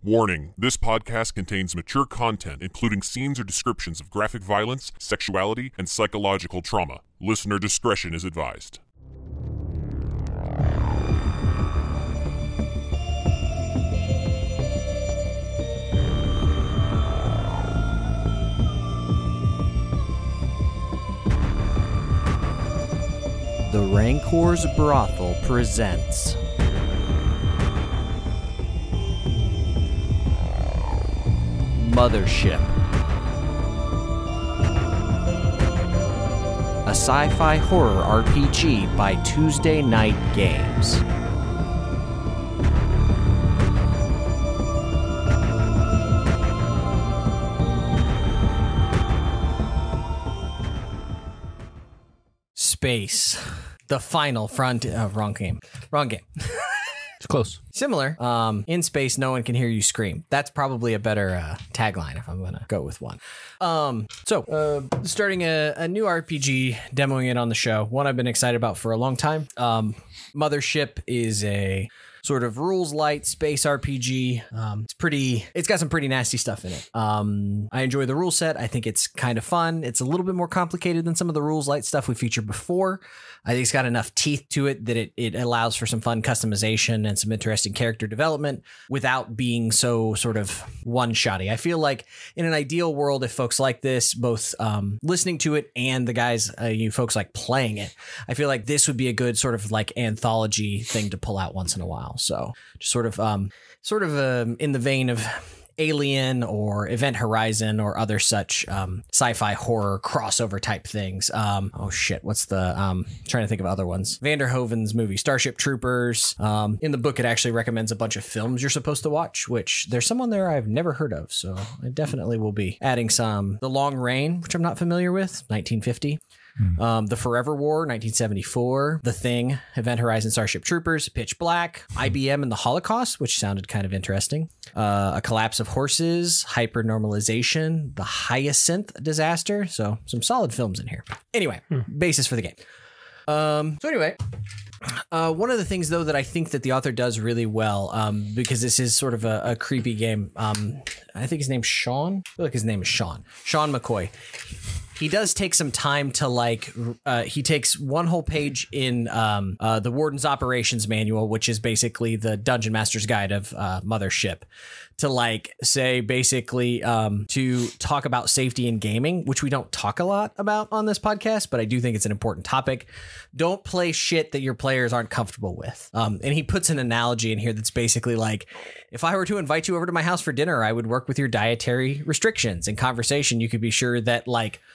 Warning, this podcast contains mature content, including scenes or descriptions of graphic violence, sexuality, and psychological trauma. Listener discretion is advised. The Rancor's Brothel presents Mothership, a sci-fi horror RPG by Tuesday Night Games. Space. The final front. Wrong game. It's close. Similar. In space, no one can hear you scream. That's probably a better tagline if I'm going to go with one. Starting a new RPG, demoing it on the show. One I've been excited about for a long time. Mothership is a sort of rules light space RPG. It's got some pretty nasty stuff in it. I enjoy the rule set. I think it's kind of fun. It's a little bit more complicated than some of the rules light stuff we featured before. I think it's got enough teeth to it that it allows for some fun customization and some interesting character development without being so sort of one-shotty. I feel like in an ideal world, if folks like this, both listening to it and the guys, you folks like playing it, I feel like this would be a good sort of like anthology thing to pull out once in a while. So just sort of in the vein of Alien or Event Horizon or other such sci-fi horror crossover type things. What's the trying to think of other ones. Vanderhoven's movie Starship Troopers. In the book it actually recommends a bunch of films you're supposed to watch, which there's some on there I've never heard of, so I definitely will be adding some. The Long Rain, which I'm not familiar with, 1950. The Forever War, 1974, The Thing, Event Horizon, Starship Troopers, Pitch Black, IBM and the Holocaust, which sounded kind of interesting, A Collapse of Horses, Hypernormalization, The Hyacinth Disaster, so some solid films in here. Anyway, basis for the game. One of the things, though, that I think that the author does really well, because this is sort of a creepy game, I think his name's Sean. I feel like his name is Sean McCoy. He does take some time to he takes one whole page in the Warden's Operations Manual, which is basically the Dungeon Master's Guide of Mothership, to say basically to talk about safety in gaming, which we don't talk a lot about on this podcast, but I do think it's an important topic. Don't play shit that your players aren't comfortable with. And he puts an analogy in here that's basically like, if I were to invite you over to my house for dinner, I would work with your dietary restrictions. In conversation, you could be sure that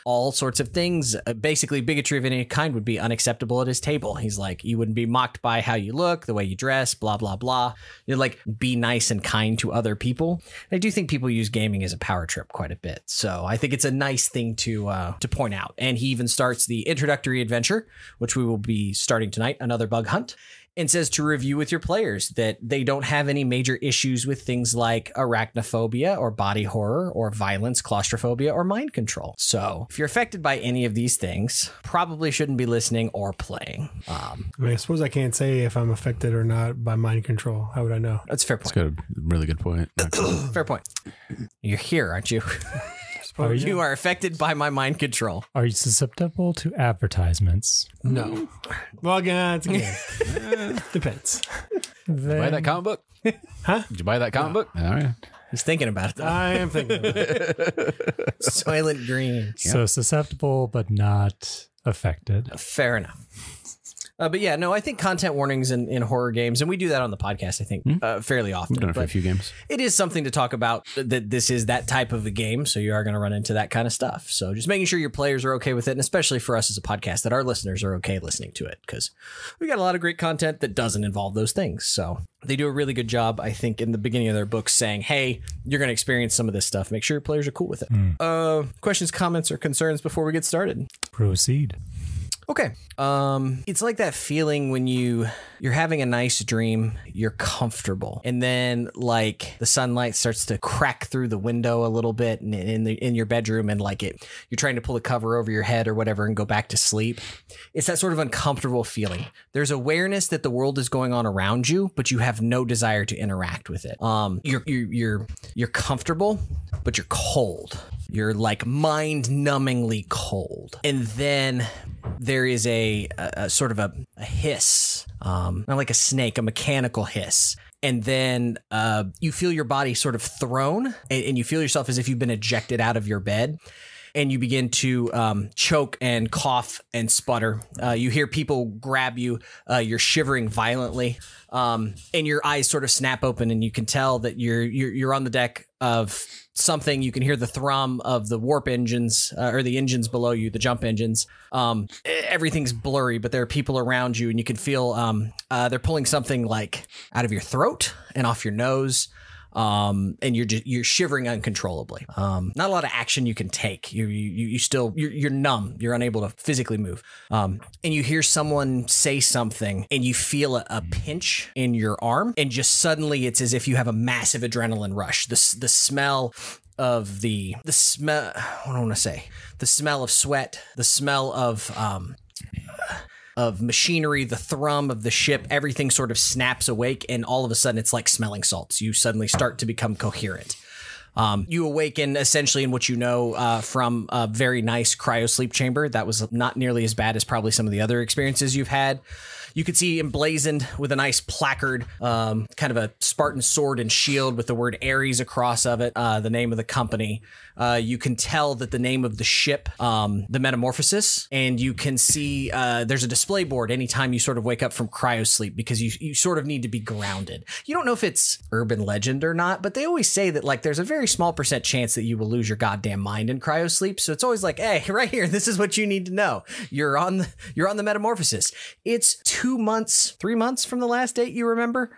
all sorts of things, basically bigotry of any kind, would be unacceptable at his table. He's like, you wouldn't be mocked by how you look, the way you dress, blah, blah, blah. You'd be nice and kind to other people. I do think people use gaming as a power trip quite a bit. So I think it's a nice thing to point out. And he even starts the introductory adventure, which we will be starting tonight, Another Bug Hunt, and says to review with your players that they don't have any major issues with things like arachnophobia or body horror or violence, claustrophobia, or mind control. So if you're affected by any of these things, probably shouldn't be listening or playing. I suppose I can't say if I'm affected or not by mind control. How would I know? That's a fair point. That's a really good point. Fair point. You're here, aren't you? You are affected by my mind control. Are you susceptible to advertisements? No. Well, again, it's depends. Buy that comic book? Huh? Did you buy that comic book? All right. He's thinking about it, though. I am thinking about it. Soylent Green. So susceptible, but not affected. Fair enough. But yeah, no, I think content warnings in horror games, and we do that on the podcast, I think, fairly often. We've done it for a few games. It is something to talk about, that this is that type of a game, so you are going to run into that kind of stuff. So just making sure your players are okay with it, and especially for us as a podcast, that our listeners are okay listening to it, because we got a lot of great content that doesn't involve those things. So they do a really good job, I think, in the beginning of their books saying, hey, you're going to experience some of this stuff. Make sure your players are cool with it. Questions, comments, or concerns before we get started? Proceed. Okay. It's like that feeling when you're having a nice dream, you're comfortable, and then like the sunlight starts to crack through the window a little bit in your bedroom, and like you're trying to pull the cover over your head or whatever and go back to sleep. It's that sort of uncomfortable feeling. There's awareness that the world is going on around you, but you have no desire to interact with it. You're comfortable, but you're cold. You're like mind-numbingly cold. And then there is a sort of a hiss, not like a snake, a mechanical hiss. And then you feel your body sort of thrown, and you feel yourself as if you've been ejected out of your bed. And you begin to choke and cough and sputter. You hear people grab you. You're shivering violently, and your eyes sort of snap open, and you can tell that you're on the deck of something. You can hear the thrum of the warp engines or the engines below you, the jump engines. Everything's blurry, but there are people around you, and you can feel they're pulling something like out of your throat and off your nose. And you're shivering uncontrollably. Not a lot of action you can take. You're numb. You're unable to physically move. And you hear someone say something, and you feel a pinch in your arm, and just suddenly it's as if you have a massive adrenaline rush. The smell of the smell. What do I want to say? The smell of sweat. The smell of machinery, the thrum of the ship, everything sort of snaps awake, and all of a sudden it's like smelling salts. You suddenly start to become coherent. You awaken essentially in what you know from a very nice cryo sleep chamber. That was not nearly as bad as probably some of the other experiences you've had. You could see emblazoned with a nice placard, kind of a Spartan sword and shield with the word ARIES across of it, the name of the company. You can tell that the name of the ship, the Metamorphosis, and you can see there's a display board anytime you sort of wake up from cryo sleep, because you sort of need to be grounded. You don't know if it's urban legend or not, but they always say that like there's a very small % chance that you will lose your goddamn mind in cryo sleep. So it's always like, hey, right here, this is what you need to know. You're on the Metamorphosis. It's 3 months from the last date you remember.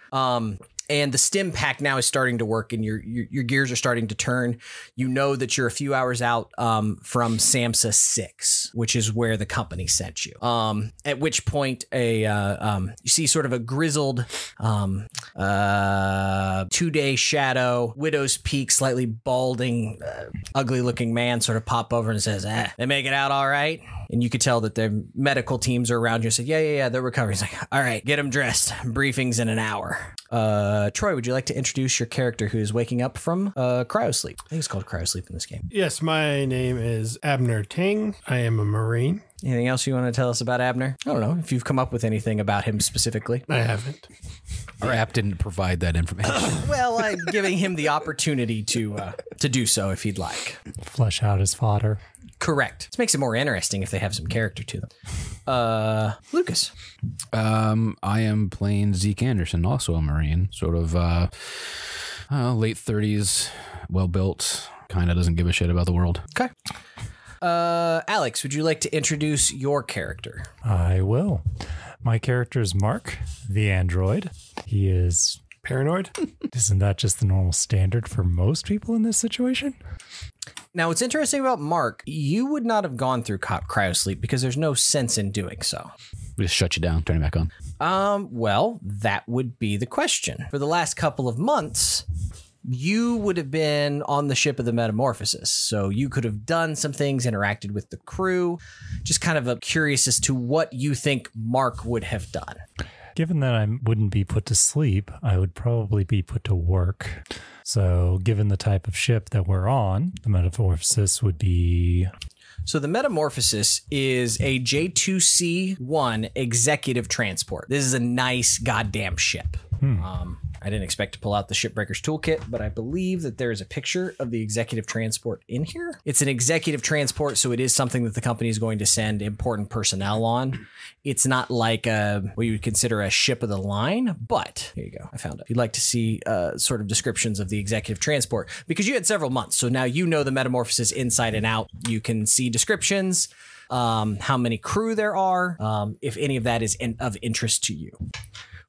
And the stim pack now is starting to work, and your gears are starting to turn. You know that you're a few hours out from Samsa VI, which is where the company sent you. At which point you see sort of a grizzled 2-day shadow, widow's peak, slightly balding, ugly looking man sort of pop over and says, they make it out all right? And you could tell that their medical teams are around you and say, yeah, they're recovering. He's like, all right, get them dressed. Briefing's in an hour. Troy, would you like to introduce your character who is waking up from cryosleep? I think it's called cryosleep in this game. Yes, my name is Abner Teng. I am a Marine. Anything else you want to tell us about Abner? I don't know if you've come up with anything about him specifically. I haven't. Our app didn't provide that information. Well, I'm giving him the opportunity to do so if he'd like. Flesh out his fodder. Correct. This makes it more interesting if they have some character to them. Lucas. I am playing Zeke Anderson, also a Marine, sort of late 30s, well built, kind of doesn't give a shit about the world. Okay. Alex, would you like to introduce your character? I will. My character is Mark, the android. He is paranoid. Isn't that just the normal standard for most people in this situation? Now, what's interesting about Mark, you would not have gone through cryosleep because there's no sense in doing so. We just shut you down, turn it back on. Well, that would be the question. For the last couple of months, you would have been on the ship of the Metamorphosis, so you could have done some things, interacted with the crew. Just kind of curious as to what you think Mark would have done. Given that I wouldn't be put to sleep, I would probably be put to work. So given the type of ship that we're on, the Metamorphosis would be... So the Metamorphosis is a J2C1 executive transport. This is a nice goddamn ship. I didn't expect to pull out the Shipbreaker's Toolkit, but I believe that there is a picture of the executive transport in here. It's an executive transport, so it is something that the company is going to send important personnel on. It's not like what you would consider a ship of the line, but here you go. I found it. If you'd like to see sort of descriptions of the executive transport, because you had several months, so now you know the Metamorphosis inside and out. You can see descriptions, how many crew there are, if any of that is of interest to you.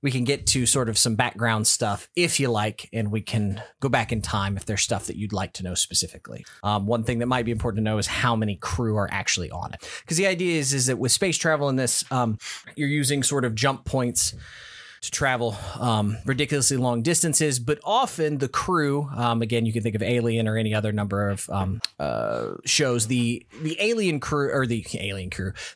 we can get to sort of some background stuff if you like, and we can go back in time if there's stuff that you'd like to know specifically. One thing that might be important to know is how many crew are actually on it. Because the idea is that with space travel in this, you're using sort of jump points to travel ridiculously long distances, but often the crew, again, you can think of Alien or any other number of shows, the alien crew or the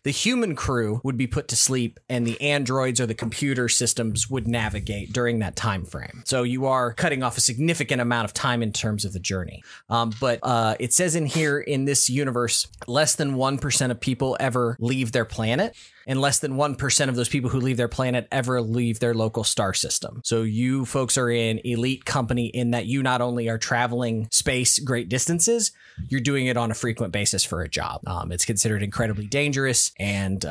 human crew would be put to sleep, and the androids or the computer systems would navigate during that time frame. So you are cutting off a significant amount of time in terms of the journey. But it says in here, in this universe, less than 1% of people ever leave their planet, and less than 1% of those people who leave their planet ever leave their local star system. So you folks are in elite company in that you not only are traveling space great distances, you're doing it on a frequent basis for a job. It's considered incredibly dangerous and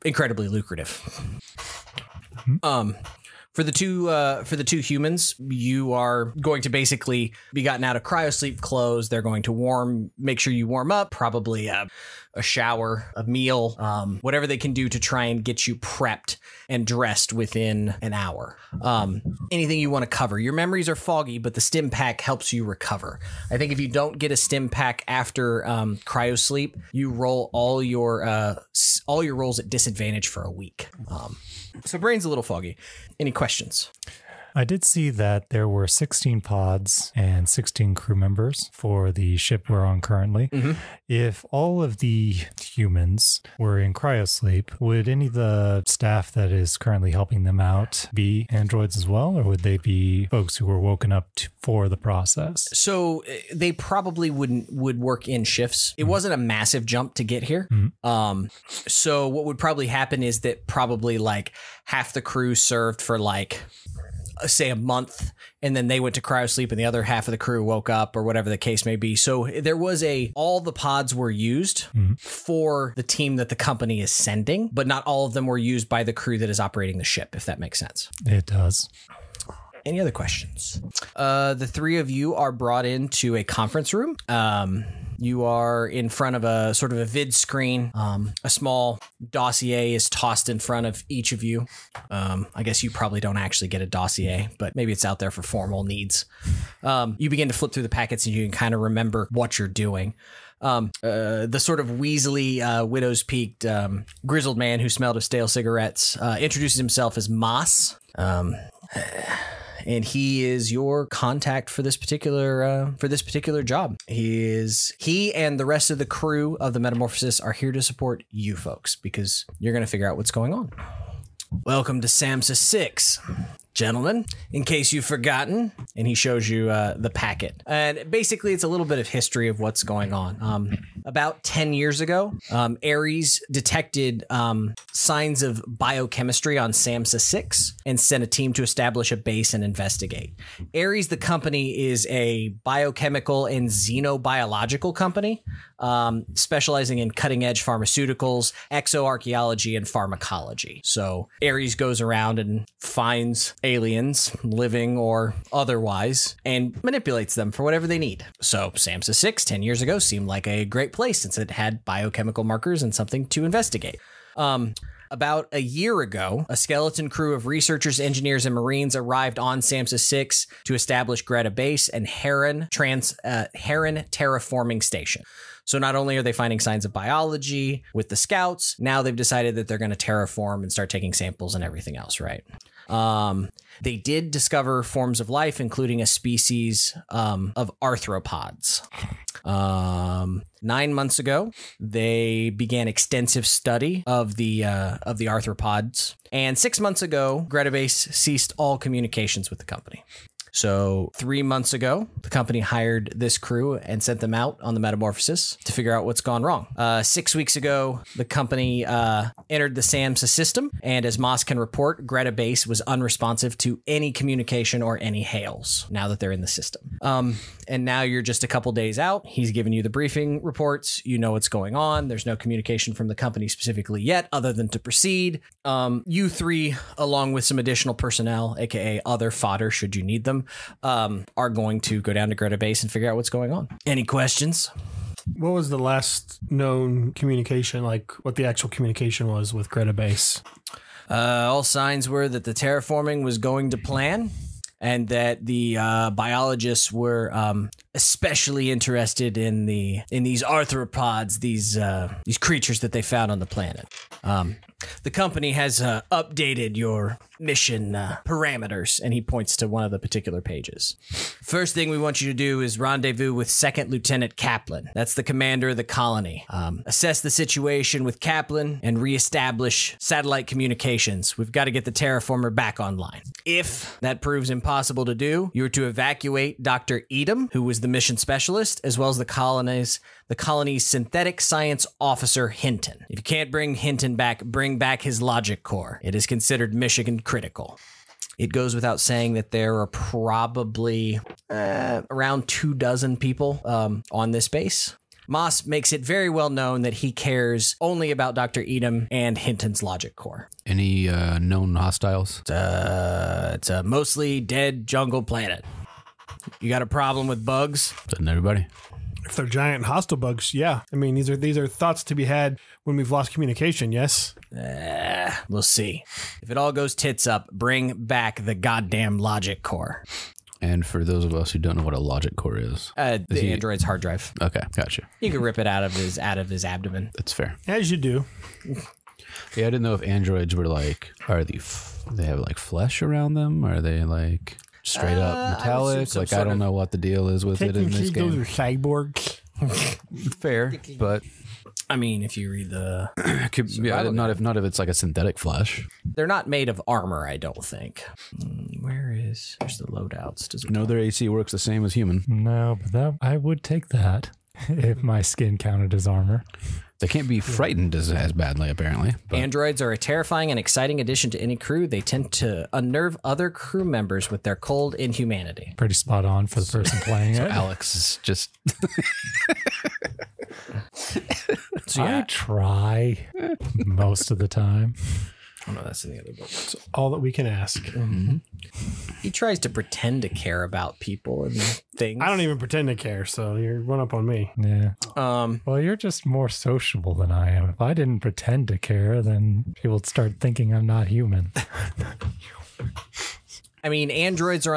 incredibly lucrative. For the two humans, you are going to basically be gotten out of cryosleep clothes. They're going to make sure you warm up, probably a shower, a meal, whatever they can do to try and get you prepped and dressed within an hour. Anything you want to cover. Your memories are foggy, but the stim pack helps you recover. I think if you don't get a stim pack after cryosleep, you roll all your rolls at disadvantage for a week. So brain's a little foggy. Any questions? I did see that there were 16 pods and 16 crew members for the ship we're on currently. Mm-hmm. If all of the humans were in cryosleep, would any of the staff that is currently helping them out be androids as well, or would they be folks who were woken up for the process? So they probably would work in shifts. It wasn't a massive jump to get here. Mm-hmm. So what would probably happen is that probably like half the crew served for like, say, a month, and then they went to cryosleep and the other half of the crew woke up, or whatever the case may be. So there was all the pods were used for the team that the company is sending, but not all of them were used by the crew that is operating the ship, if that makes sense. It does. Any other questions? The three of you are brought into a conference room. You are in front of a sort of a vid screen. A small dossier is tossed in front of each of you. I guess you probably don't actually get a dossier, but maybe it's out there for formal needs. You begin to flip through the packets and you can kind of remember what you're doing. The sort of weaselly, widow's peaked, grizzled man who smelled of stale cigarettes introduces himself as Moss. And he is your contact for this particular job. He and the rest of the crew of the Metamorphosis are here to support you folks, because you're going to figure out what's going on. Welcome to Samsa VI. Gentlemen, in case you've forgotten, and he shows you the packet. And basically, it's a little bit of history of what's going on. About 10 years ago, ARIES detected signs of biochemistry on Samsa VI and sent a team to establish a base and investigate. ARIES, the company, is a biochemical and xenobiological company, specializing in cutting-edge pharmaceuticals, exoarchaeology, and pharmacology. So ARIES goes around and finds aliens, living or otherwise, and manipulates them for whatever they need. So Samsa VI, 10 years ago, seemed like a great place since it had biochemical markers and something to investigate. About a year ago, a skeleton crew of researchers, engineers, and Marines arrived on Samsa VI to establish Greta Base and Heron terraforming station. So not only are they finding signs of biology with the scouts, now they've decided that they're going to terraform and start taking samples and everything else, right? They did discover forms of life, including a species of arthropods. 9 months ago, they began extensive study of the arthropods, and 6 months ago, Greta Base ceased all communications with the company. So 3 months ago, the company hired this crew and sent them out on the Metamorphosis to figure out what's gone wrong. 6 weeks ago, the company entered the Samsa system, and as Moss can report, Greta Base was unresponsive to any communication or any hails now that they're in the system. And now you're just a couple days out. He's given you the briefing reports. You know what's going on. There's no communication from the company specifically yet, other than to proceed. You three, along with some additional personnel, aka other fodder should you need them, are going to go down to Greta Base and figure out what's going on. Any questions? What was the last known communication, like what the actual communication was with Greta Base? All signs were that the terraforming was going to plan, and that the biologists were especially interested in these arthropods, these creatures that they found on the planet. The company has updated your mission parameters, and he points to one of the particular pages. First thing we want you to do is rendezvous with Second Lieutenant Kaplan. That's the commander of the colony. Assess the situation with Kaplan and reestablish satellite communications. We've got to get the terraformer back online. If that proves impossible to do, you're to evacuate Dr. Edom, who was the mission specialist, as well as the colony's synthetic science officer, Hinton. If you can't bring Hinton back, bring back his logic core. It is considered mission critical. It goes without saying that there are probably around 24 people on this base. Moss makes it very well known that he cares only about Dr. Edom and Hinton's logic core. Any known hostiles? It's a mostly dead jungle planet. You got a problem with bugs? Doesn't everybody? If they're giant hostile bugs, yeah. I mean, these are thoughts to be had when we've lost communication, yes? We'll see. If it all goes tits up, bring back the goddamn logic core. And for those of us who don't know what a logic core is. The android's hard drive. Okay, gotcha. You can rip it out of his abdomen. That's fair. As you do. Yeah, I didn't know if androids were like, they have like flesh around them? Are they like straight up metallic? Like, I don't know what the deal is with it in this game. Those are cyborgs. Fair, but I mean, if you read the not if it's like a synthetic flesh. They're not made of armor, I don't think. There's the loadouts. No, their AC works the same as human. No, but I would take that if my skin counted as armor. They can't be frightened as badly, apparently. But. Androids are a terrifying and exciting addition to any crew. They tend to unnerve other crew members with their cold inhumanity. Pretty spot on for the person playing it. Alex is just... I try most of the time. Oh, no, that's in the other book. It's all that we can ask. Mm-hmm. He tries to pretend to care about people and things. I don't even pretend to care, so you're one up on me. Yeah. Well, you're just more sociable than I am. If I didn't pretend to care, then people would start thinking I'm not human. I mean, androids are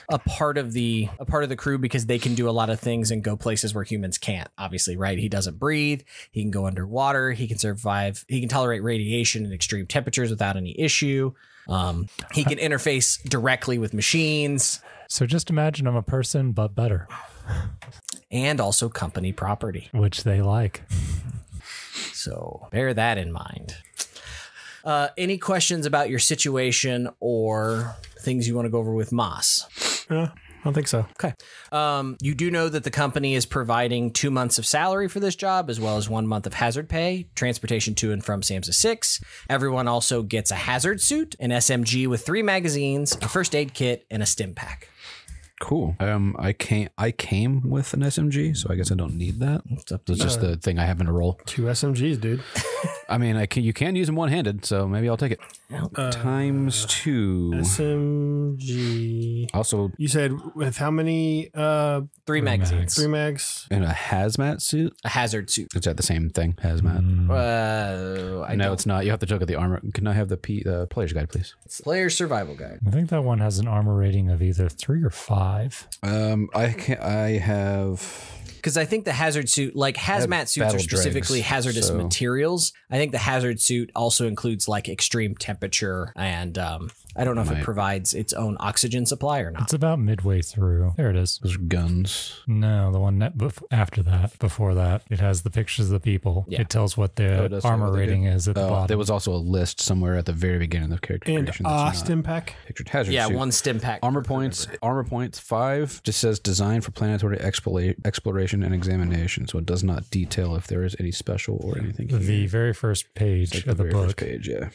a part of the crew because they can do a lot of things and go places where humans can't. Obviously, right? He doesn't breathe. He can go underwater. He can survive. He can tolerate radiation and extreme temperatures without any issue. He can interface directly with machines. So just imagine I'm a person, but better. And also company property, which they like. So bear that in mind. Any questions about your situation or things you want to go over with Moss? I don't think so. Okay. You do know that the company is providing 2 months of salary for this job, as well as 1 month of hazard pay, transportation to and from Samsa VI. Everyone also gets a hazard suit, an SMG with 3 magazines, a first aid kit, and a stim pack. Cool. I came with an SMG, so I guess I don't need that. It's just the thing I happen to roll. 2 SMGs, dude. I mean, you can use them one-handed, so maybe I'll take it. Times 2. SMG. Also, you said with how many? 3 magazines. 3 mags. And a hazmat suit? A hazard suit. Is that the same thing? Hazmat? No, it's not. You have to look at the armor. Can I have the player's guide, please? Player's survival guide. I think that one has an armor rating of either 3 or 5. I have... Because I think the hazard suit, like hazmat suits are specifically hazardous materials. I think the hazard suit also includes like extreme temperature and I don't know if it provides its own oxygen supply or not. It's about midway through. There it is. Those are guns. No, the one after that, before that, it has the pictures of the people. Yeah. It tells what the armor rating is at the bottom. There was also a list somewhere at the very beginning of the character creation. And stim pack. Pictured hazard suit. Yeah, 1 stim pack. Armor points 5 just says designed for planetary exploration and examination, so it does not detail if there is any special or anything. The very first page of the book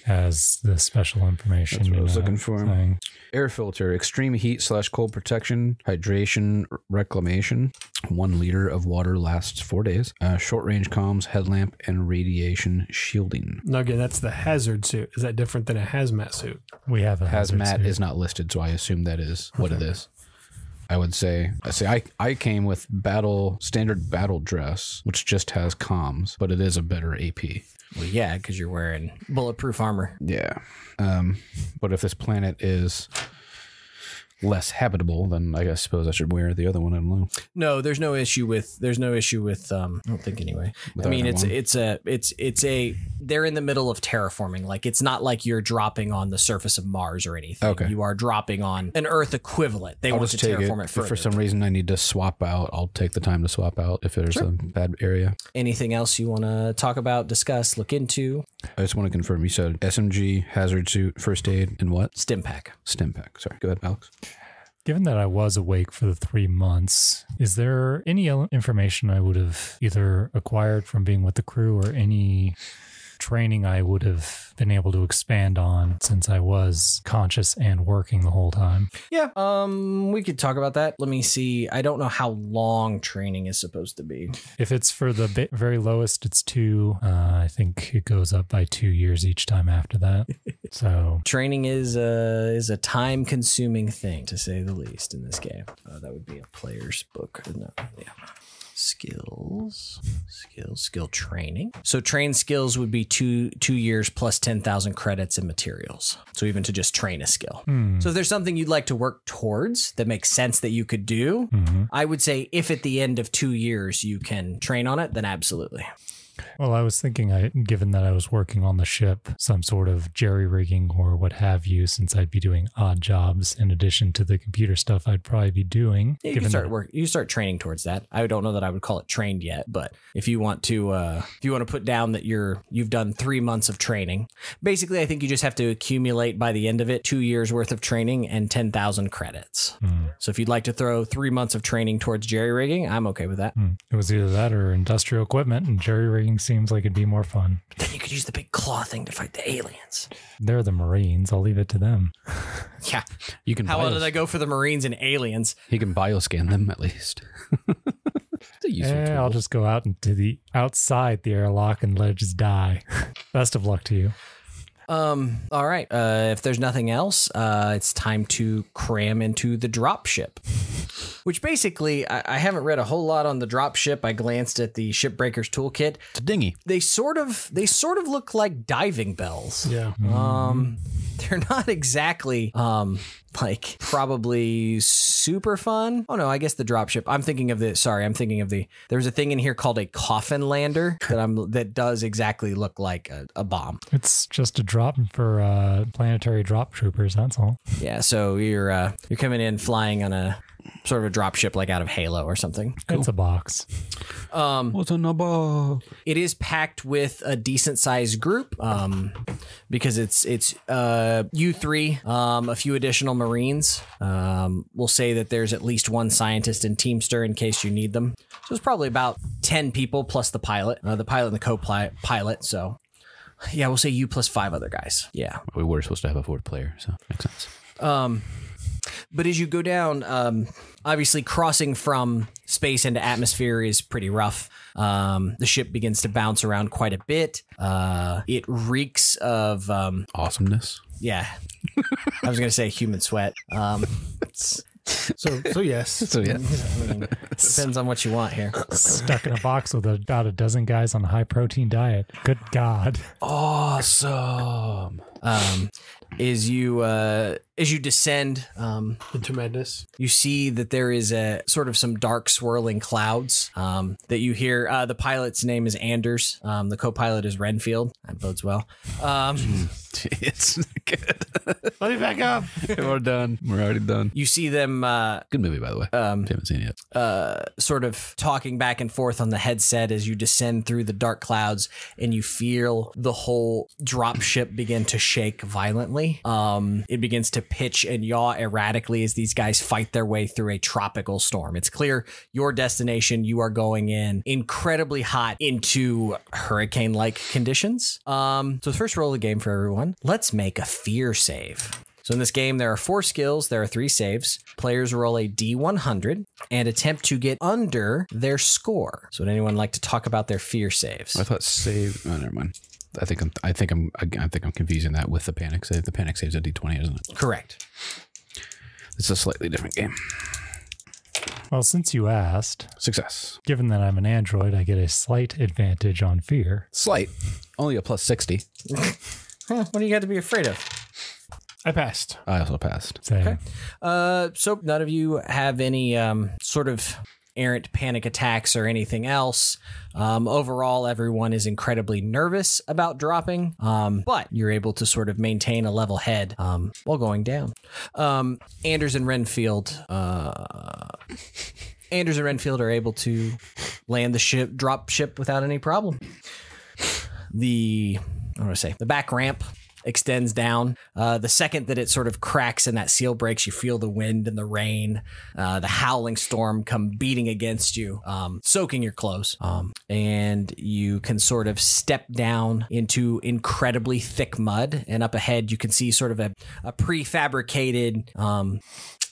has the special information. That's what I was looking for. Air filter, extreme heat / cold protection, hydration, reclamation. 1 liter of water lasts 4 days. Short range comms, headlamp, and radiation shielding. No, again, that's the hazard suit. Is that different than a hazmat suit? We have a hazmat is not listed, so I assume that is what it is. I would say I came with standard battle dress, which just has comms, but it is a better AP. Well, yeah, because you're wearing bulletproof armor. Yeah. But if this planet is less habitable, then I suppose I should wear the other one. I don't know. No, there's no issue with I don't think anyway. I mean, they're in the middle of terraforming. Like, it's not like you're dropping on the surface of Mars or anything. Okay. You are dropping on an Earth equivalent. They want to terraform it further. If for some reason I need to swap out, I'll take the time to swap out if there's a bad area. Anything else you want to talk about, discuss, look into? I just want to confirm, you said SMG, hazard suit, first aid, and what? Stim pack. Stim pack. Sorry. Go ahead, Alex. Given that I was awake for the 3 months, is there any information I would have either acquired from being with the crew or any training I would have been able to expand on since I was conscious and working the whole time? Yeah, we could talk about that. Let me see. I don't know how long training is supposed to be. If it's for the very lowest, it's 2. I think it goes up by 2 years each time after that. So training is a time-consuming thing, to say the least, in this game. That would be a player's book. No, yeah. Skill training. So train skills would be 2 years plus 10,000 credits in materials. So even to just train a skill. So if there's something you'd like to work towards that makes sense that you could do, I would say if at the end of 2 years you can train on it, then absolutely. Well, I was thinking, given that I was working on the ship, some sort of jerry-rigging or what have you, since I'd be doing odd jobs in addition to the computer stuff I'd probably be doing. Yeah, you start training towards that. I don't know that I would call it trained yet, but if you want to put down that you've done 3 months of training, basically, I think you just have to accumulate by the end of it 2 years worth of training and 10,000 credits. So if you'd like to throw 3 months of training towards jerry-rigging, I'm okay with that. It was either that or industrial equipment, and jerry-rigging seems like it'd be more fun. Then you could use the big claw thing to fight the aliens. They're the Marines. I'll leave it to them. Yeah. You can. How well did I go for the Marines and aliens? You can bioscan them at least. It's a useful tool. I'll just go out into outside the airlock and let it just die. Best of luck to you. All right. If there's nothing else, it's time to cram into the dropship. Which basically, I haven't read a whole lot on the dropship. I glanced at the shipbreaker's toolkit. It's a dinghy. They sort of look like diving bells. Yeah. They're not exactly like probably super fun. Oh no, I guess the dropship. I'm thinking of the there's a thing in here called a coffin lander that does exactly look like a bomb. It's just a drop for planetary drop troopers, that's all. Yeah, so you're coming in flying on a sort of a drop ship like out of Halo or something. Cool. It's a box. What's in the box? It is packed with a decent sized group because it's U3, a few additional Marines. We'll say that there's at least one scientist and Teamster in case you need them. So it's probably about 10 people plus the pilot and the co-pilot. So yeah, we'll say you plus 5 other guys. Yeah. We were supposed to have a 4th player, so makes sense. But as you go down, obviously crossing from space into atmosphere is pretty rough. The ship begins to bounce around quite a bit. It reeks of awesomeness. Yeah. I was going to say human sweat. So yes. So yeah. I mean, depends on what you want here. Stuck in a box with about a dozen guys on a high protein diet. Good God. Awesome. As you descend Into madness. you see that there is a sort of some dark swirling clouds that you hear. The pilot's name is Anders. The co-pilot is Renfield. That bodes well. It's good. Let me back up. We're done. We're already done. You see them Good movie, by the way. Haven't seen it yet. sort of talking back and forth on the headset as you descend through the dark clouds, and you feel the whole drop ship begin to shake violently. It begins to pitch and yaw erratically as these guys fight their way through a tropical storm. It's clear your destination, you are going in incredibly hot into hurricane-like conditions. So first roll of the game for everyone. Let's make a fear save. So in this game, there are 4 skills. There are 3 saves. Players roll a D100 and attempt to get under their score. So would anyone like to talk about their fear saves? I thought save. Oh, never mind. I think I'm confusing that with the panic save. The panic save is a D20, isn't it? Correct. It's a slightly different game. Well, since you asked, Success. given that I'm an android, I get a slight advantage on fear. Slight. Only a plus 60. What do you got to be afraid of? I passed. I also passed. Same. So none of you have any sort of errant panic attacks or anything else. Overall, everyone is incredibly nervous about dropping, but you're able to sort of maintain a level head while going down. Anders and Renfield are able to land the ship, drop ship without any problem. The back ramp extends down. The second that it sort of cracks and that seal breaks, you feel the wind and the rain, the howling storm come beating against you, soaking your clothes. And you can sort of step down into incredibly thick mud. And up ahead, you can see sort of a prefabricated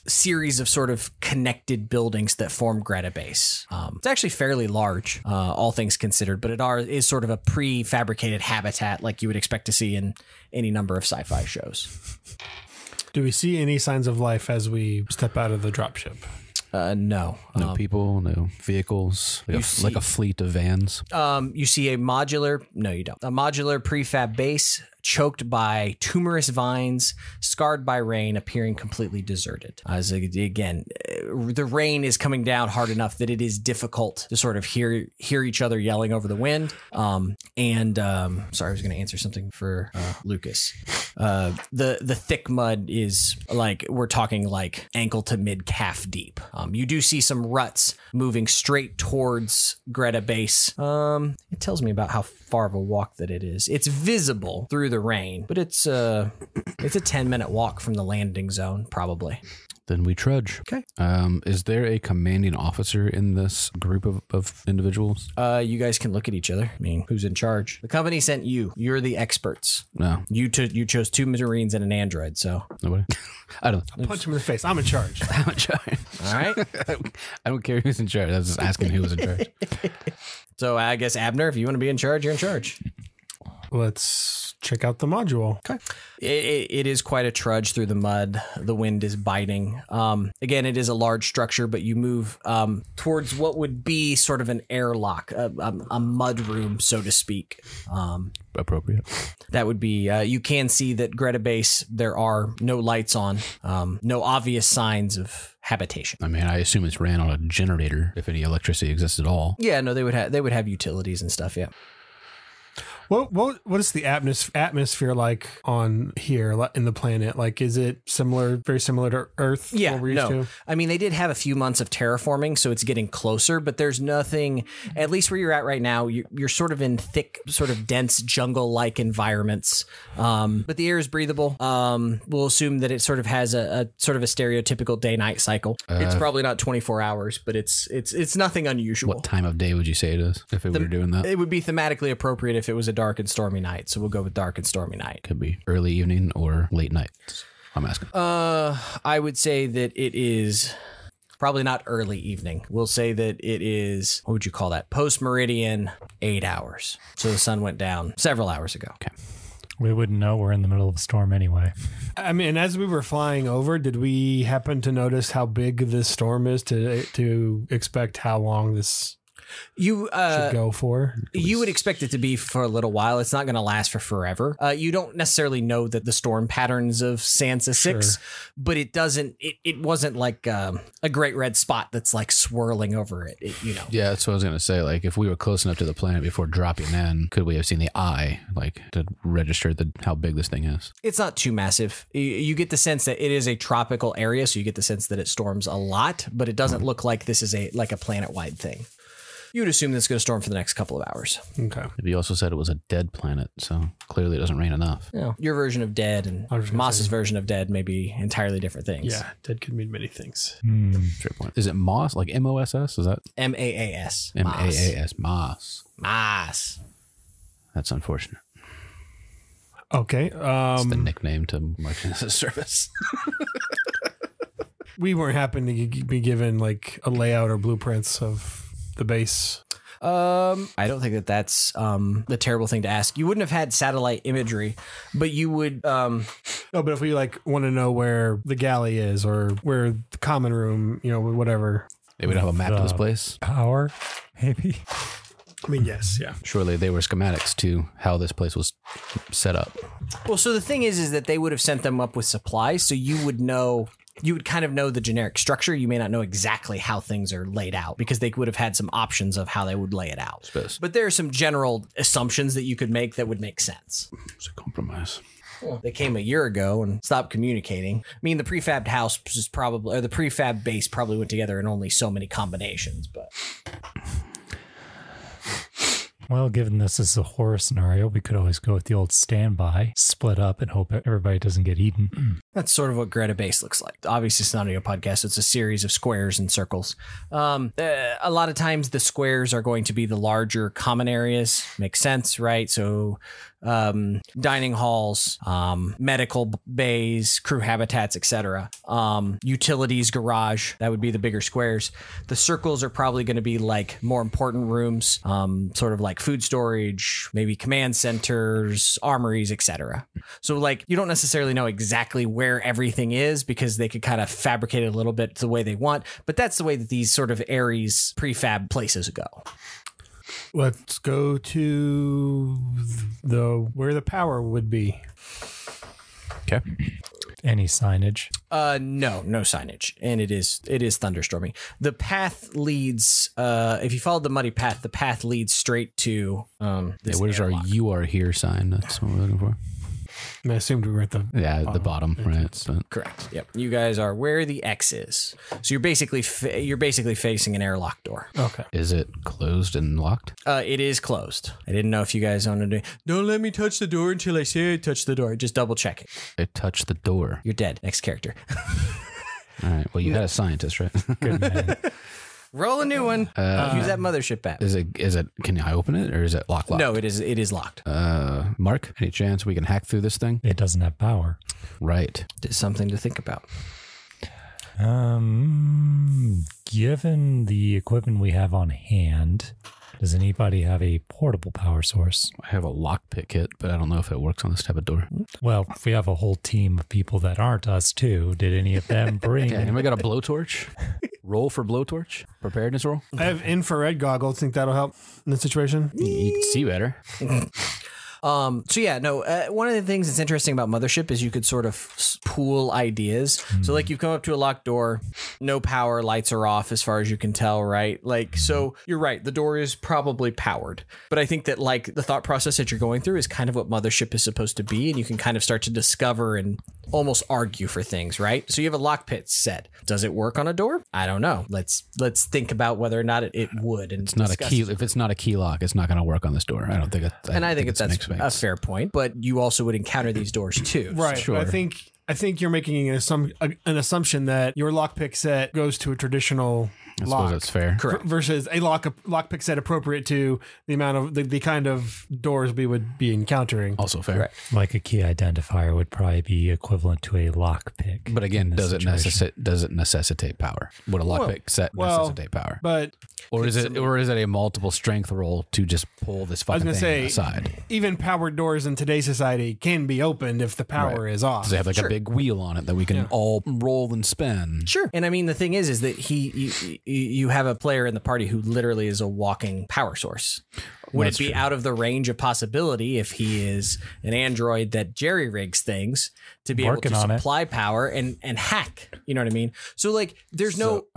series of sort of connected buildings that form Greta Base. It's actually fairly large, all things considered, but it is sort of a prefabricated habitat like you would expect to see in any number of sci-fi shows. Do we see any signs of life as we step out of the dropship? No. No people, no vehicles, like a fleet of vans. You see a modular, no you don't, a modular prefab base choked by tumorous vines, scarred by rain, appearing completely deserted. As again, the rain is coming down hard enough that it is difficult to sort of hear each other yelling over the wind. Sorry, I was going to answer something for Lucas. The thick mud is like, we're talking like ankle to mid calf deep. You do see some ruts moving straight towards Greta Base. It tells me about how far of a walk that it is. It's visible through the rain, but it's a 10-minute walk from the landing zone, probably. Then we trudge. Okay. Is there a commanding officer in this group of individuals? You guys can look at each other. I mean, who's in charge? The company sent you. You're the experts. No. You chose 2 Marines and an android, so. Nobody? I don't. Punch him in the face. I'm in charge. I'm in charge. All right. I don't care who's in charge. I was just asking who was in charge. So I guess, Abner, if you want to be in charge, you're in charge. Let's check out the module. Okay. It is quite a trudge through the mud. The wind is biting. Again, it is a large structure, but you move towards what would be sort of an airlock, a mud room, so to speak. Appropriate. That would be, you can see that Greta Base, there are no lights on, no obvious signs of habitation. I mean, I assume it's ran on a generator, if any electricity exists at all. Yeah, no, they would have utilities and stuff, yeah. What is the atmosphere like on here in the planet? Like, is it very similar to Earth? Yeah, what we're used to? I mean, they did have a few months of terraforming, so it's getting closer, but there's nothing, at least where you're at right now, you're sort of in thick, sort of dense jungle-like environments. But the air is breathable. We'll assume that it sort of has a sort of a stereotypical day-night cycle. It's probably not 24 hours, but it's nothing unusual. What time of day would you say it is if we were doing that? It would be thematically appropriate if it was a dark and stormy night, so we'll go with dark and stormy night. Could be early evening or late night. I'm asking. I would say that it is probably not early evening. We'll say that it is, what would you call that? Post-meridian, 8 hours. So the sun went down several hours ago. Okay. We wouldn't know. We're in the middle of a storm anyway. I mean, as we were flying over, did we happen to notice how big this storm is to expect how long this should go for? You would expect it to be for a little while. It's not going to last for forever. You don't necessarily know that the storm patterns of Samsa VI, but it wasn't like a great red spot that's like swirling over it. Yeah, that's what I was gonna say. Like, if we were close enough to the planet before dropping in, could we have seen the eye, like, to register how big this thing is? It's not too massive. You get the sense that it is a tropical area, so you get the sense that it storms a lot, but it doesn't look like this is a planet-wide thing. You would assume that it's going to storm for the next couple of hours. Okay. You also said it was a dead planet, so clearly it doesn't rain enough. Yeah. Your version of dead and Moss's version of dead may be entirely different things. Yeah, dead could mean many things. Fair point. Is it Moss? Like MOSS? Is that? MAAS. MAAS. Moss. Moss. That's unfortunate. Okay. It's the nickname to marketing as a service. We weren't happen to be given like a layout or blueprints of the base. I don't think that's the terrible thing to ask. You wouldn't have had satellite imagery, but you would. No, but if we like want to know where the galley is or where the common room, whatever. They would have a map to this place. Power, maybe. I mean, yes, yeah. Surely they were schematics to how this place was set up. Well, so the thing is that they would have sent them up with supplies, so you would kind of know the generic structure. You may not know exactly how things are laid out because they would have had some options of how they would lay it out. But there are some general assumptions that you could make that would make sense. It's a compromise. Well, they came a year ago and stopped communicating. I mean, the prefabbed house was probably, or the prefab base probably went together in only so many combinations, but... Well, given this is a horror scenario, we could always go with the old standby, split up, and hope everybody doesn't get eaten. That's sort of what Greta Base looks like. Obviously, it's not a podcast. It's a series of squares and circles. A lot of times, the squares are going to be the larger common areas. Makes sense, right? So dining halls, medical bays, crew habitats, etc. Utilities garage, that would be the bigger squares. The circles are probably going to be like more important rooms, sort of like food storage, maybe command centers, armories, etc. So like you don't necessarily know exactly where everything is because they could kind of fabricate it a little bit the way they want, but that's the way that these sort of ARIES prefab places go. Let's go to where the power would be. Okay. Any signage? No signage, and it is thunderstorming. The path leads. If you follow the muddy path, the path leads straight to this where's airlock. our "you are here" sign? That's what we're looking for. I assumed we were at the the bottom, right? But Correct. Yep. You guys are where the X is. So you're basically facing an airlock door. Okay. is it closed and locked? It is closed. I didn't know if you guys wanted to. Don't let me touch the door until I say I touch the door. Just double checking. I touched the door. You're dead. Next character. All right. Well, you had a scientist, right? Good man. Roll a new one. Use that mothership app. Is it? Can I open it or is it locked? No, it is locked. Mark, any chance we can hack through this thing? It doesn't have power. Right. It's something to think about. Given the equipment we have on hand, does anybody have a portable power source? I have a lockpick kit, but I don't know if it works on this type of door. Well, if we have a whole team of people that aren't us too, did any of them bring? Yeah, anybody got a blowtorch? Roll for blowtorch. Preparedness roll. I have infrared goggles. Think that'll help in this situation? You can see better. So yeah, no, one of the things that's interesting about Mothership is you could sort of pool ideas. So like you've come up to a locked door, no power, lights are off as far as you can tell, right? Like, so you're right. The door is probably powered, but I think that like the thought process that you're going through is kind of what Mothership is supposed to be. And you can kind of start to discover and almost argue for things, right? So you have a lockpit set. Does it work on a door? I don't know. Let's think about whether or not it would. And it's not a key. If it's not a key lock, it's not going to work on this door. I don't think it. I think that's a fair point, but you also would encounter these doors too. Right. Sure. I think you're making an assumption that your lockpick set goes to a traditional I lock. suppose that's fair. Correct. Versus a lockpick set appropriate to the amount of the kind of doors we would be encountering. Also fair. Right. Like a key identifier would probably be equivalent to a lockpick. But again, does it necessitate power? Would a lockpick set necessitate power? But Or is it a multiple strength roll to just pull this I was fucking going to thing say, aside? even powered doors in today's society can be opened if the power is off. Does it have like a big wheel on it that we can all roll and spin? Sure. And I mean, the thing is that you have a player in the party who literally is a walking power source. Would That's it be true. out of the range of possibility if he is an android that jerry rigs things to be Working able to on it. supply power and hack? You know what I mean? So like, there's no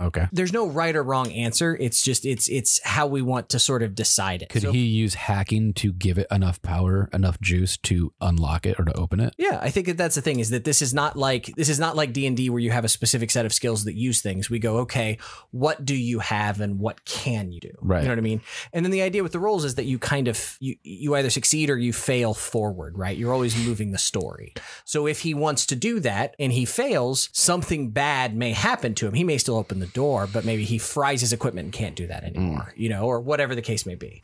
right or wrong answer. It's just it's how we want to sort of decide it. Could So- he use hacking to give it enough power, enough juice to unlock it or to open it? Yeah, I think that's the thing is that this is not like D&D where you have a specific set of skills that use things. We go, okay, what do you have and what can you do? Right. You know what I mean? And then the idea with the roles is that you kind of you either succeed or you fail forward, right? You're always moving the story. So if he wants to do that and he fails, something bad may happen to him. He may still open the door, but maybe he fries his equipment and can't do that anymore, you know, or whatever the case may be.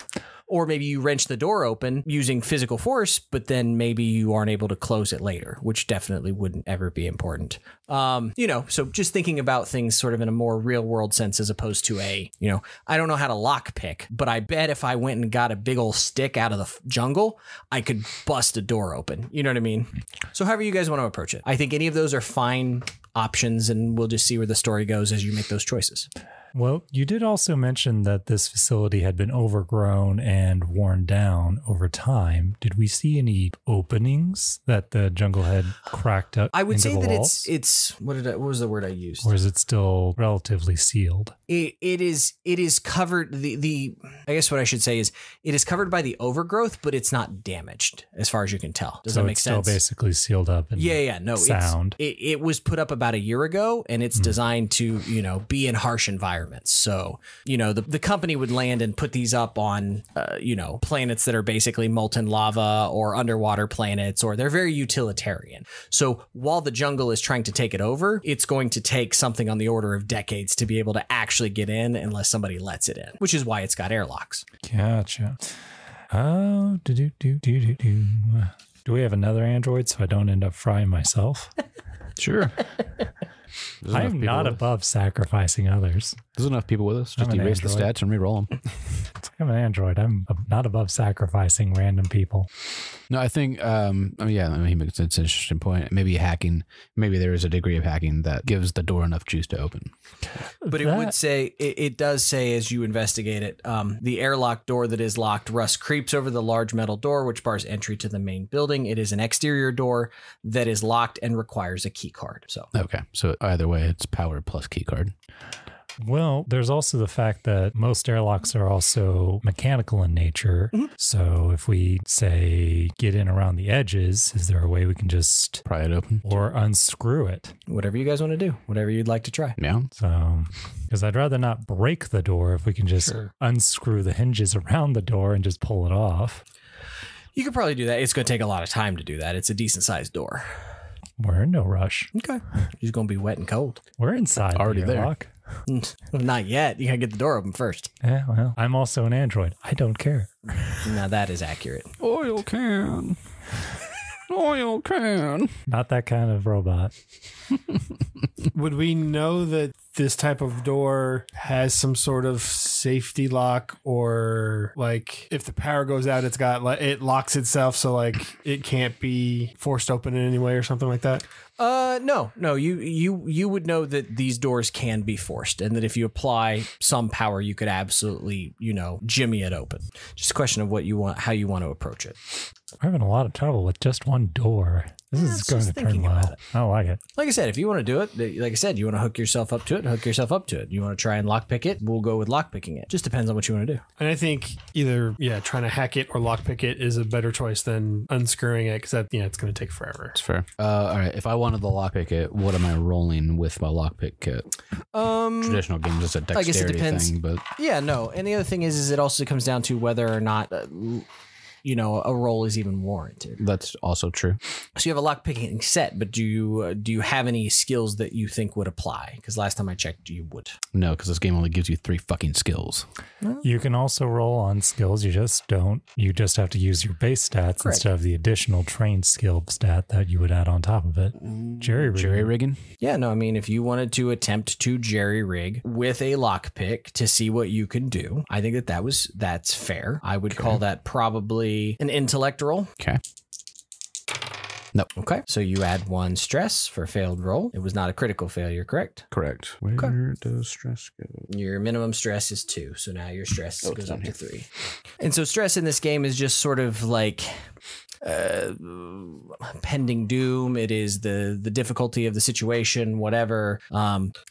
Or maybe you wrench the door open using physical force, but then maybe you aren't able to close it later, which definitely wouldn't ever be important. You know, so just thinking about things sort of in a more real world sense as opposed to I don't know how to lockpick, but I bet if I went and got a big old stick out of the jungle, I could bust a door open. You know what I mean? So however you guys want to approach it. I think any of those are fine options, and we'll just see where the story goes as you make those choices. Well, you did also mention that this facility had been overgrown and worn down over time. Did we see any openings that the jungle had cracked up? I would say that walls? it's what was the word I used? Or is it still relatively sealed? It is covered. I guess what I should say is it is covered by the overgrowth, but it's not damaged as far as you can tell. Does that make sense? So it's still basically sealed up and no, sound. It was put up about a year ago, and it's designed to, be in harsh environments. So, the company would land and put these up on, planets that are basically molten lava or underwater planets, or they're very utilitarian. So while the jungle is trying to take it over, it's going to take something on the order of decades to be able to actually get in unless somebody lets it in, which is why it's got airlocks. Gotcha. Oh, do we have another android so I don't end up frying myself? Sure. I am not above sacrificing others. There's enough people with us. Just erase the stats and re-roll them. I'm an android. I'm not above sacrificing random people. No, I think, he makes it's an interesting point. Maybe hacking, maybe there is a degree of hacking that gives the door enough juice to open. But it does say as you investigate it, the airlock door that is locked, rust creeps over the large metal door, which bars entry to the main building. It is an exterior door that is locked and requires a key card. Okay. So either way, it's power plus key card. Well, there's also the fact that most airlocks are also mechanical in nature. Mm-hmm. So if we say get in around the edges, is there a way we can just pry it open or unscrew it? Whatever you guys want to do, whatever you'd like to try. Yeah. So, because I'd rather not break the door if we can just unscrew the hinges around the door and just pull it off. You could probably do that. It's going to take a lot of time to do that. It's a decent sized door. We're in no rush. Okay. You're going to be wet and cold. We're inside already the airlock. Not yet. You got to get the door open first. Yeah, well, I'm also an android. I don't care. Now that is accurate. Oil can. Oil can. Not that kind of robot. Would we know that this type of door has some sort of safety lock, or like if the power goes out, it locks itself so like it can't be forced open in any way or something like that? No. You would know that these doors can be forced, and that if you apply some power, you could absolutely, jimmy it open. Just a question of what you want, how you want to approach it. I'm having a lot of trouble with just one door. This is going to turn well. I don't like it. Like I said, if you want to do it, like I said, you want to hook yourself up to it. You want to try and lockpick it, we'll go with lockpicking it. Just depends on what you want to do. And I think either, trying to hack it or lockpick it is a better choice than unscrewing it, because it's going to take forever. It's fair. All right. If I wanted the lockpick it, what am I rolling with my lockpick kit? Traditional games is a dexterity I guess it depends. thing, but yeah, no. And the other thing is it also comes down to whether or not a roll is even warranted. That's also true. So you have a lockpicking set, but do you have any skills that you think would apply? Because last time I checked, you would. No, because this game only gives you 3 fucking skills. You can also roll on skills. You just have to use your base stats instead of the additional trained skill stat that you would add on top of it. Jerry rigging? Yeah, no, I mean, if you wanted to attempt to jerry rig with a lockpick to see what you can do, I think that's fair. I would call that probably an intellect roll. Okay. No. Okay. So you add 1 stress for failed roll. It was not a critical failure, correct? Correct. Where does stress go? Your minimum stress is 2. So now your stress goes up to 3. And so stress in this game is just sort of like pending doom. It is the difficulty of the situation, whatever.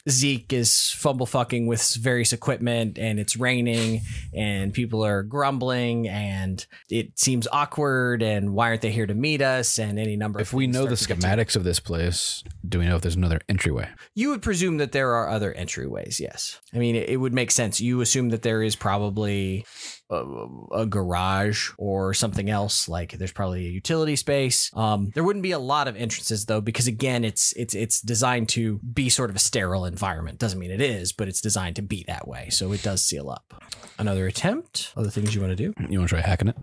Zeke is fumble fucking with various equipment, and it's raining, and people are grumbling, and it seems awkward, and why aren't they here to meet us, and any number of If we know the schematics of this place, do we know if there's another entryway? You would presume that there are other entryways, yes. I mean, it would make sense. You assume that there is probably a garage or something else, like there's probably a utility space. There wouldn't be a lot of entrances though, because again, it's designed to be sort of a sterile environment. Doesn't mean it is, but it's designed to be that way. So it does seal up. Another attempt. Other things you want to do? You want to try hacking it?